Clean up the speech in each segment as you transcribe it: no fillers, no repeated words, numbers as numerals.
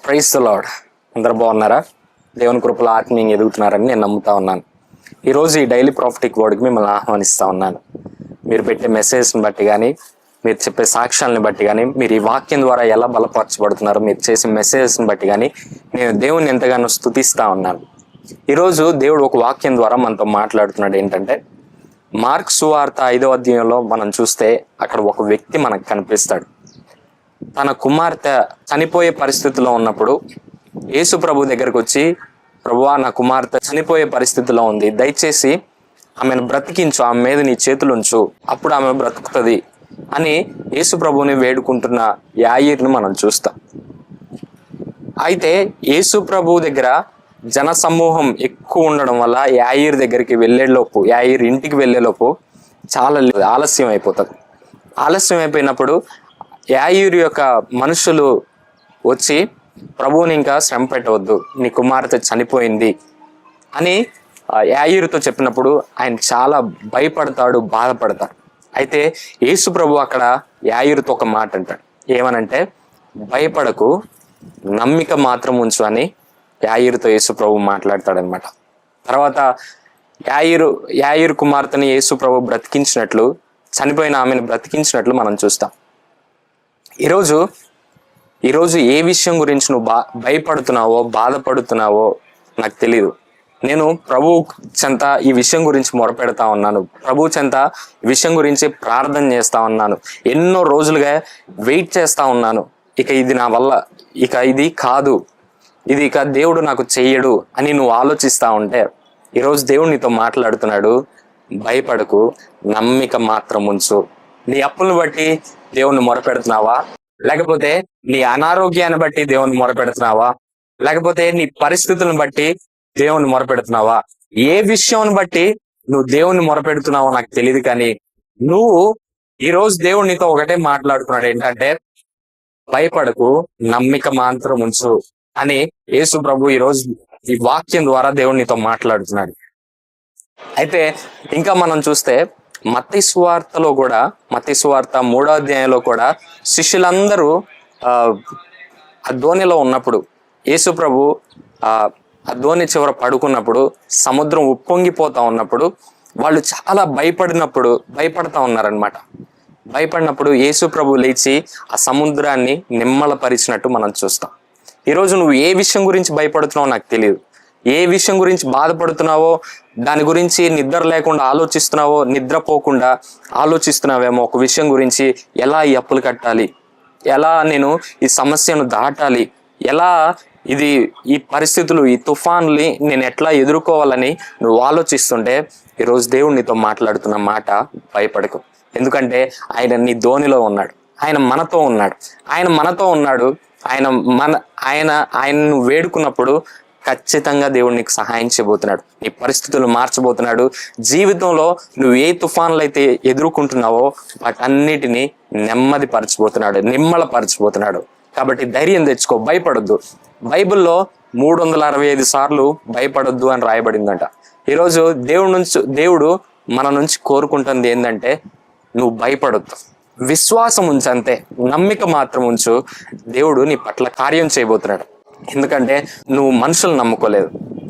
Praise the lord. అందరు బాగున్నారా? దేవుని కృపలో ఆత్మీయంగా ఎదుగుతున్నారని నేను నమ్ముతా ఉన్నాను. ఈరోజు ఈ డైలీ ప్రాఫిటిక్ వర్డ్కి మిమ్మల్ని ఆహ్వానిస్తూ ఉన్నాను. మీరు పెట్టే మెసేజ్ని బట్టి కానీ, మీరు చెప్పే సాక్ష్యాలను బట్టి కానీ, మీరు ఈ వాక్యం ద్వారా ఎలా బలపరచబడుతున్నారో, మీరు చేసే మెసేజ్ని బట్టి కానీ నేను దేవుని ఎంతగానో స్తుతిస్తూ ఉన్నాను. ఈరోజు దేవుడు ఒక వాక్యం ద్వారా మనతో మాట్లాడుతున్నాడు. ఏంటంటే, మార్క్ సువార్త 5వ అధ్యాయంలో మనం చూస్తే అక్కడ ఒక వ్యక్తి మనకు కనిపిస్తాడు. తన కుమార్తె చనిపోయే పరిస్థితిలో ఉన్నప్పుడు యేసు ప్రభు దగ్గరకు వచ్చి, ప్రభువా, నా కుమార్తె చనిపోయే పరిస్థితిలో ఉంది, దయచేసి ఆమెను బ్రతికించు, ఆమె మీద నీ చేతులు ఉంచు, అప్పుడు ఆమె బ్రతుకుతుంది అని యేసు ప్రభుని వేడుకుంటున్న యాయీర్ని మనం చూస్తాం. అయితే యేసు ప్రభు దగ్గర జన సమూహం ఎక్కువ ఉండడం వల్ల యాయీర్ దగ్గరికి వెళ్ళేలోపు, యాయీర్ ఇంటికి వెళ్ళేలోపు చాలా ఆలస్యం అయిపోతుంది. ఆలస్యం అయిపోయినప్పుడు యాయీరు యొక్క మనుషులు వచ్చి, ప్రభువుని ఇంకా శ్రమ పెట్టవద్దు, నీ కుమార్తె చనిపోయింది అని యాయీరుతో చెప్పినప్పుడు ఆయన చాలా భయపడతాడు, బాధపడతాడు. అయితే యేసు ప్రభు అక్కడ యాయీరుతో ఒక మాట అంటాడు. ఏమనంటే, భయపడకు, నమ్మిక మాత్రం ఉంచు అని యాయీరుతో యేసు ప్రభు మాట్లాడతాడనమాట. తర్వాత యాయీరు కుమార్తెని యేసు ప్రభు బ్రతికించినట్లు, చనిపోయిన ఆమెను బ్రతికించినట్లు మనం చూస్తాం. ఈరోజు ఏ విషయం గురించి నువ్వు భయపడుతున్నావో, బాధపడుతున్నావో నాకు తెలియదు. నేను ప్రభు చెంత ఈ విషయం గురించి మొరపెడతా ఉన్నాను. ప్రభు చెంత ఈ విషయం గురించి ప్రార్థన చేస్తా ఉన్నాను. ఎన్నో రోజులుగా వెయిట్ చేస్తా ఉన్నాను. ఇక ఇది నా వల్ల, ఇక ఇది కాదు, ఇది ఇక దేవుడు నాకు చెయ్యడు అని నువ్వు ఆలోచిస్తా ఉంటే, ఈరోజు దేవుడు నీతో మాట్లాడుతున్నాడు. భయపడకు, నమ్మిక మాత్రం ఉంచు. నీ అప్పులను బట్టి దేవుణ్ణి మొరపెడుతున్నావా? లేకపోతే నీ అనారోగ్యాన్ని బట్టి దేవుణ్ణి మొరపెడుతున్నావా? లేకపోతే నీ పరిస్థితులను బట్టి దేవుణ్ణి మొరపెడుతున్నావా? ఏ విషయం బట్టి నువ్వు దేవుణ్ణి మొరపెడుతున్నావో నాకు తెలియదు, కానీ నువ్వు ఈరోజు దేవుడు నీతో ఒకటే మాట్లాడుతున్నాడు. ఏంటంటే, భయపడకు, నమ్మిక మాత్రం ఉంచు అని యేసు ప్రభు ఈరోజు ఈ వాక్యం ద్వారా దేవుడు నీతో మాట్లాడుతున్నాడు. అయితే ఇంకా మనం చూస్తే మత్తయి సువార్తలో కూడా, మత్తయి సువార్త 3వ అధ్యాయంలో కూడా శిష్యులందరూ ఆ ధోనిలో ఉన్నప్పుడు, యేసు ప్రభు ఆ ధోని చివర పడుకున్నప్పుడు, సముద్రం ఉప్పొంగిపోతా ఉన్నప్పుడు వాళ్ళు చాలా భయపడతా ఉన్నారనమాట. భయపడినప్పుడు యేసు ప్రభు లేచి ఆ సముద్రాన్ని నిమ్మలపరిచినట్టు మనం చూస్తాం. ఈరోజు నువ్వు ఏ విషయం గురించి భయపడుతున్నావో నాకు తెలియదు. ఏ విషయం గురించి బాధపడుతున్నావో, దాని గురించి నిద్ర లేకుండా ఆలోచిస్తున్నావో, నిద్రపోకుండా ఆలోచిస్తున్నావేమో ఒక విషయం గురించి, ఎలా ఈ అప్పులు కట్టాలి, ఎలా నేను ఈ సమస్యను దాటాలి, ఎలా ఈ పరిస్థితులు, ఈ తుఫాన్లు నేను ఎట్లా ఎదుర్కోవాలని నువ్వు ఆలోచిస్తుంటే, ఈరోజు దేవుడు నీతో మాట్లాడుతున్న మాట, భయపడకు. ఎందుకంటే ఆయన నీ ధోనిలో ఉన్నాడు, ఆయన మనతో ఉన్నాడు. ఆయన నువ్వు వేడుకున్నప్పుడు ఖచ్చితంగా దేవుడు నీకు సహాయం చేయబోతున్నాడు. నీ పరిస్థితులు మార్చబోతున్నాడు. జీవితంలో నువ్వు ఏ తుఫాన్లు అయితే ఎదుర్కొంటున్నావో వాటన్నిటిని నిమ్మలపరచబోతున్నాడు. కాబట్టి ధైర్యం తెచ్చుకో, భయపడొద్దు. బైబిల్లో 365 సార్లు భయపడొద్దు అని రాయబడిందంట. ఈరోజు దేవుడు మన నుంచి కోరుకుంటుంది ఏంటంటే, నువ్వు భయపడొద్దు, విశ్వాసం ఉంచు, అంతే. నమ్మిక మాత్రం ఉంచు. దేవుడు నీ పట్ల కార్యం చేయబోతున్నాడు. ఎందుకంటే నువ్వు మనుషులు నమ్ముకోలేదు,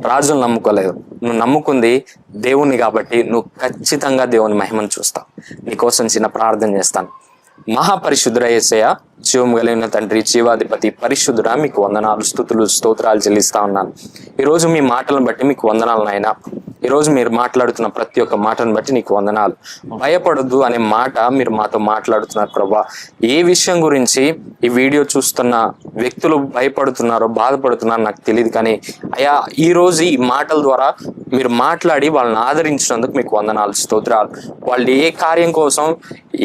రాజులు నమ్ముకోలేదు, నువ్వు నమ్ముకుంది దేవుణ్ణి. కాబట్టి నువ్వు ఖచ్చితంగా దేవుని మహిమను చూస్తావు. నీకోసం చిన్న ప్రార్థన చేస్తాను. మహాపరిశుద్ధుడ యేసయ్య, జీవం కలిగిన తండ్రి, జీవాధిపతి, పరిశుద్ధుడా, మీకు వందనాలు, స్తుతులు, స్తోత్రాలు చెల్లిస్తా ఉన్నాను. ఈరోజు మీ మాటలను బట్టి మీకు వందనాలు నాయనా. ఈరోజు మీరు మాట్లాడుతున్న ప్రతి ఒక్క మాటను బట్టి నీకు వందనాలు. భయపడొద్దు అనే మాట మీరు మాతో మాట్లాడుతున్నారు ప్రభా. ఏ విషయం గురించి ఈ వీడియో చూస్తున్న వ్యక్తులు భయపడుతున్నారో, బాధపడుతున్నారో నాకు తెలియదు, కానీ అయ్యా, ఈరోజు ఈ మాటల ద్వారా మీరు మాట్లాడి వాళ్ళని ఆదరించినందుకు మీకు వందనాలు, స్తోత్రాలు. వాళ్ళు ఏ కార్యం కోసం,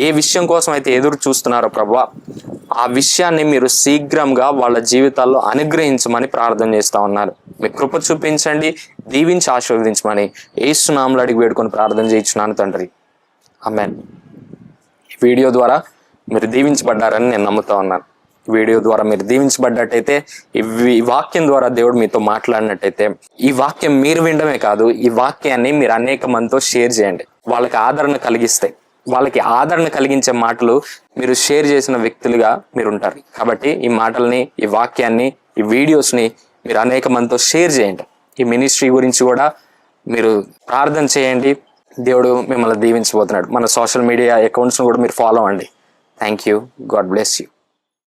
ఏ విషయం కోసం అయితే ఎదురు చూస్తున్నారో ప్రభా, ఆ విషయాన్ని మీరు శీఘ్రంగా వాళ్ళ జీవితాల్లో అనుగ్రహించమని ప్రార్థన చేస్తా ఉన్నారు. మీ కృప చూపించండి, దీవించి ఆశీర్వదించమని యేసు నామములో అడిగి వేడుకొని ప్రార్థన చేయించున్నాను తండ్రి, ఆమేన్. ఈ వీడియో ద్వారా మీరు దీవించబడ్డారని నేను నమ్ముతా ఉన్నాను. వీడియో ద్వారా మీరు దీవించబడ్డట్టయితే, ఈ వాక్యం ద్వారా దేవుడు మీతో మాట్లాడినట్టయితే, ఈ వాక్యం మీరు వినడమే కాదు, ఈ వాక్యాన్ని మీరు అనేక మందితో షేర్ చేయండి. వాళ్ళకి ఆదరణ కలిగిస్తాయి. వాళ్ళకి ఆదరణ కలిగించే మాటలు మీరు షేర్ చేసిన వ్యక్తులుగా మీరు ఉంటారు. కాబట్టి ఈ మాటల్ని, ఈ వాక్యాన్ని ఈ వీడియోస్ని మీరు అనేక మందితో షేర్ చేయండి. ఈ మినిస్ట్రీ గురించి కూడా మీరు ప్రార్థన చేయండి. దేవుడు మిమ్మల్ని దీవించబోతున్నాడు. మన సోషల్ మీడియా అకౌంట్స్ను కూడా మీరు ఫాలో అవ్వండి. Thank you. God bless you.